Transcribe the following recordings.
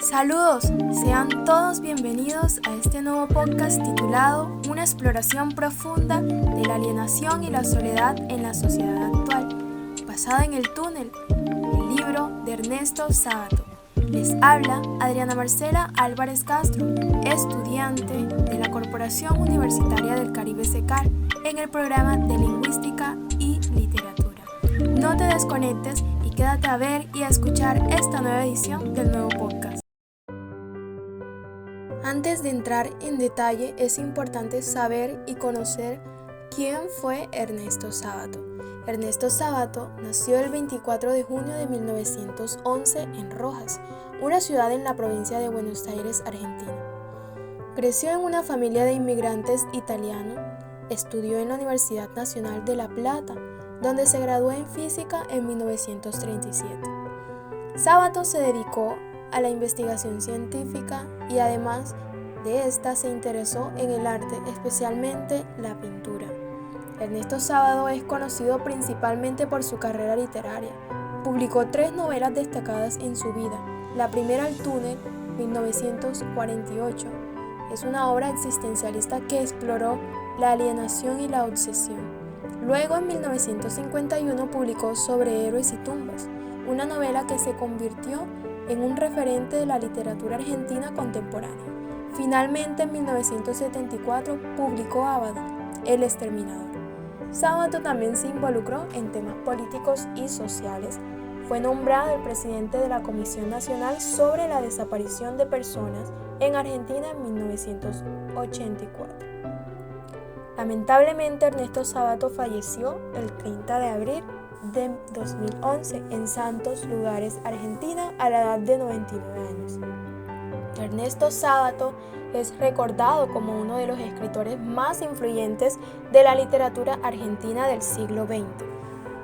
Saludos, sean todos bienvenidos a este nuevo podcast titulado Una exploración profunda de la alienación y la soledad en la sociedad actual, basado en El túnel, el libro de Ernesto Sábato. Les habla Adriana Marcela Álvarez Castro, estudiante de la Corporación Universitaria del Caribe CECAR en el programa de Lingüística y Literatura. No te desconectes y quédate a ver y a escuchar esta nueva edición del nuevo podcast. Antes de entrar en detalle, es importante saber y conocer quién fue Ernesto Sábato. Ernesto Sábato nació el 24 de junio de 1911 en Rojas, una ciudad en la provincia de Buenos Aires, Argentina. Creció en una familia de inmigrantes italianos, estudió en la Universidad Nacional de La Plata, donde se graduó en física en 1937. Sábato se dedicó a la investigación científica y además de esta se interesó en el arte, especialmente la pintura. Ernesto Sábato es conocido principalmente por su carrera literaria. Publicó 3 novelas destacadas en su vida. La primera, El túnel, 1948, es una obra existencialista que exploró la alienación y la obsesión. Luego, en 1951, publicó Sobre héroes y tumbas, una novela que se convirtió en un referente de la literatura argentina contemporánea. Finalmente, en 1974, publicó Abaddon, El exterminador. Sábato también se involucró en temas políticos y sociales. Fue nombrado el presidente de la Comisión Nacional sobre la Desaparición de Personas en Argentina en 1984. Lamentablemente, Ernesto Sábato falleció el 30 de abril de 2011 en Santos Lugares, Argentina, a la edad de 99 años. Ernesto Sábato es recordado como uno de los escritores más influyentes de la literatura argentina del siglo XX.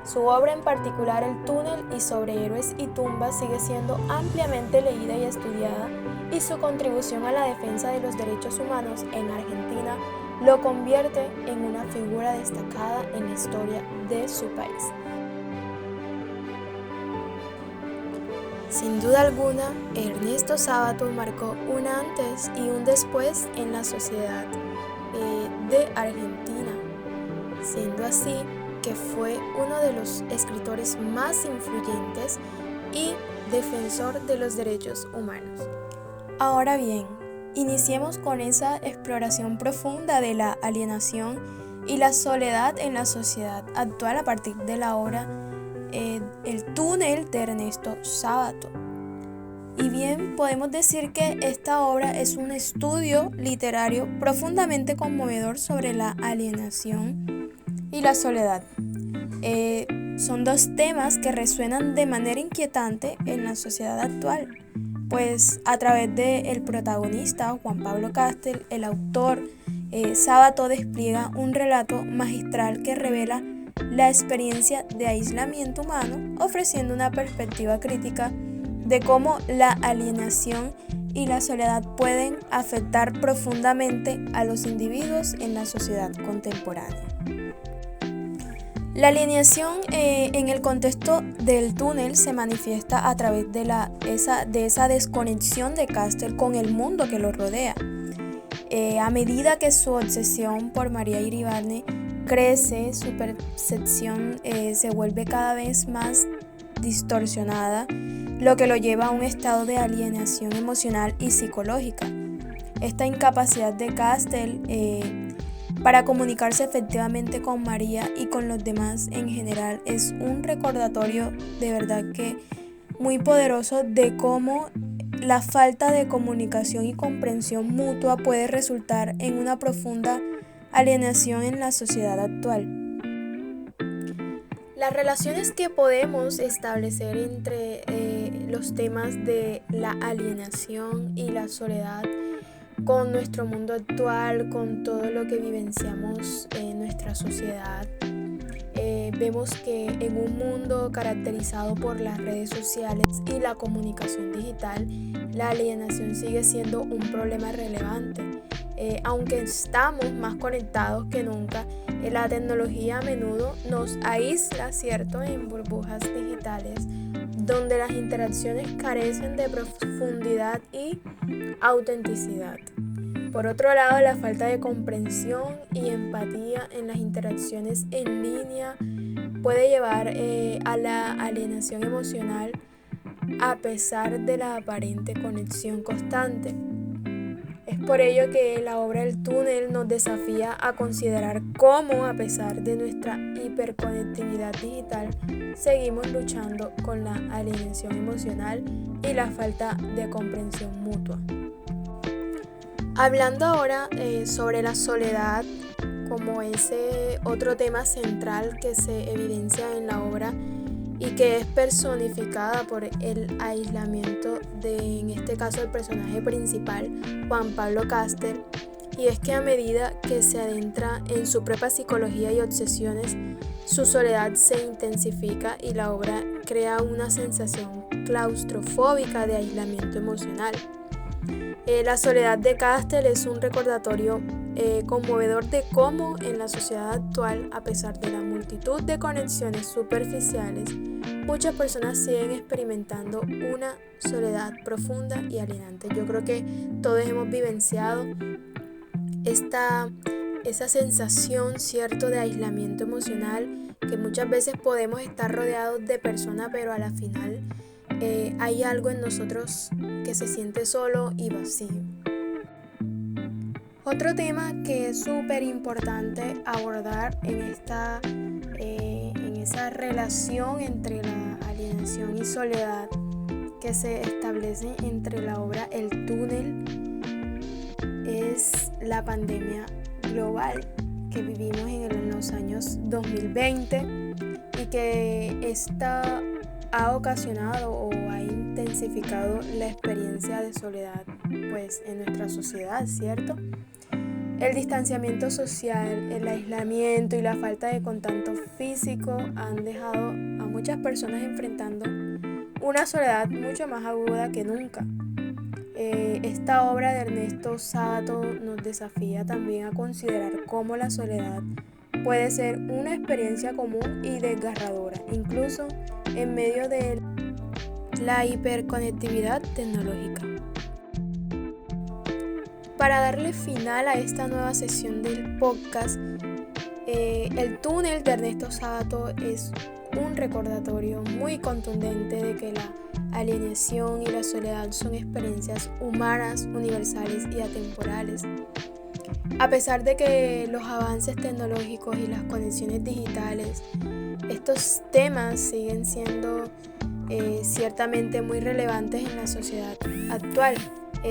Su obra, en particular El túnel y Sobre héroes y tumbas, sigue siendo ampliamente leída y estudiada, y su contribución a la defensa de los derechos humanos en Argentina lo convierte en una figura destacada en la historia de su país. Sin duda alguna, Ernesto Sábato marcó un antes y un después en la sociedad de Argentina, siendo así que fue uno de los escritores más influyentes y defensor de los derechos humanos. Ahora bien, iniciemos con esa exploración profunda de la alienación y la soledad en la sociedad actual a partir de la obra El túnel de Ernesto Sábato. Y bien, podemos decir que esta obra es un estudio literario profundamente conmovedor sobre la alienación y la soledad. Son dos temas que resuenan de manera inquietante en la sociedad actual, pues a través del protagonista, Juan Pablo Castel, el autor, Sábato despliega un relato magistral que revela la experiencia de aislamiento humano, ofreciendo una perspectiva crítica de cómo la alienación y la soledad pueden afectar profundamente a los individuos en la sociedad contemporánea. La alienación en el contexto del túnel se manifiesta a través de esa desconexión de Castel con el mundo que lo rodea. A medida que su obsesión por María Iribarne crece, su percepción se vuelve cada vez más distorsionada, lo que lo lleva a un estado de alienación emocional y psicológica. Esta incapacidad de Castel para comunicarse efectivamente con María y con los demás en general es un recordatorio de verdad que muy poderoso de cómo la falta de comunicación y comprensión mutua puede resultar en una profunda alienación en la sociedad actual. Las relaciones que podemos establecer entre los temas de la alienación y la soledad con nuestro mundo actual, con todo lo que vivenciamos en nuestra sociedad, vemos que en un mundo caracterizado por las redes sociales y la comunicación digital, la alienación sigue siendo un problema relevante. Aunque estamos más conectados que nunca, la tecnología a menudo nos aísla, ¿cierto?, en burbujas digitales donde las interacciones carecen de profundidad y autenticidad. Por otro lado, la falta de comprensión y empatía en las interacciones en línea puede llevar a la alienación emocional a pesar de la aparente conexión constante. Es por ello que la obra El túnel nos desafía a considerar cómo, a pesar de nuestra hiperconectividad digital, seguimos luchando con la alienación emocional y la falta de comprensión mutua. Hablando ahora sobre la soledad como ese otro tema central que se evidencia en la obra y que es personificada por el aislamiento de, en este caso, el personaje principal, Juan Pablo Caster, y es que a medida que se adentra en su propia psicología y obsesiones, su soledad se intensifica y la obra crea una sensación claustrofóbica de aislamiento emocional. La soledad de Caster es un recordatorio conmovedor de cómo en la sociedad actual, a pesar de la multitud de conexiones superficiales, muchas personas siguen experimentando una soledad profunda y alienante. Yo creo que todos hemos vivenciado esa sensación, ¿cierto?, de aislamiento emocional, que muchas veces podemos estar rodeados de personas, pero a la final hay algo en nosotros que se siente solo y vacío. Otro tema que es súper importante abordar en esa relación entre la alienación y soledad que se establece entre la obra El túnel es la pandemia global que vivimos en los años 2020 y que esta ha ocasionado o ha intensificado la experiencia de soledad pues en nuestra sociedad, ¿cierto? El distanciamiento social, el aislamiento y la falta de contacto físico han dejado a muchas personas enfrentando una soledad mucho más aguda que nunca. Esta obra de Ernesto Sábato nos desafía también a considerar cómo la soledad puede ser una experiencia común y desgarradora, incluso en medio de la hiperconectividad tecnológica. Para darle final a esta nueva sesión del podcast, El túnel de Ernesto Sábato es un recordatorio muy contundente de que la alienación y la soledad son experiencias humanas, universales y atemporales. A pesar de que los avances tecnológicos y las conexiones digitales, estos temas siguen siendo ciertamente muy relevantes en la sociedad actual.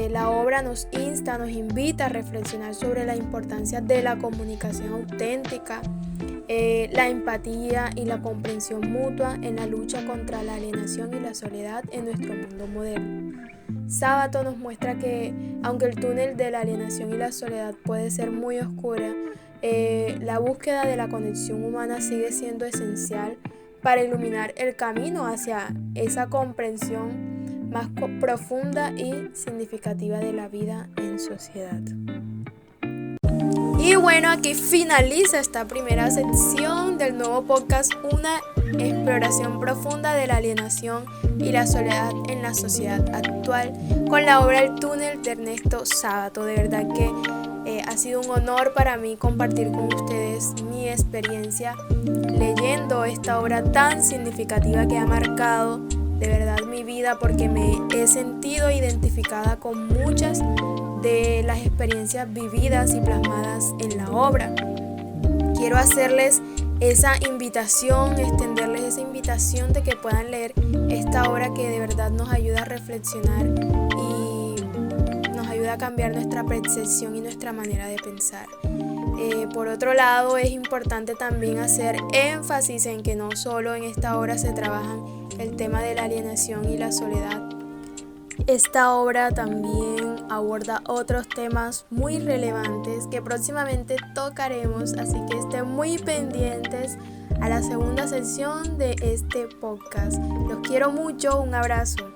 La obra nos invita a reflexionar sobre la importancia de la comunicación auténtica, la empatía y la comprensión mutua en la lucha contra la alienación y la soledad en nuestro mundo moderno. Sábato nos muestra que, aunque el túnel de la alienación y la soledad puede ser muy oscura, la búsqueda de la conexión humana sigue siendo esencial para iluminar el camino hacia esa comprensión más profunda y significativa de la vida en sociedad. Y bueno, aquí finaliza esta primera sección del nuevo podcast, una exploración profunda de la alienación y la soledad en la sociedad actual, con la obra El túnel de Ernesto Sábato. De verdad que ha sido un honor para mí compartir con ustedes mi experiencia leyendo esta obra tan significativa que ha marcado de verdad mi vida, porque me he sentido identificada con muchas de las experiencias vividas y plasmadas en la obra. Quiero hacerles esa invitación, extenderles esa invitación de que puedan leer esta obra que de verdad nos ayuda a reflexionar y nos ayuda a cambiar nuestra percepción y nuestra manera de pensar. Por otro lado, es importante también hacer énfasis en que no solo en esta obra se trabajan el tema de la alienación y la soledad. Esta obra también aborda otros temas muy relevantes que próximamente tocaremos, así que estén muy pendientes a la segunda sección de este podcast. Los quiero mucho, un abrazo.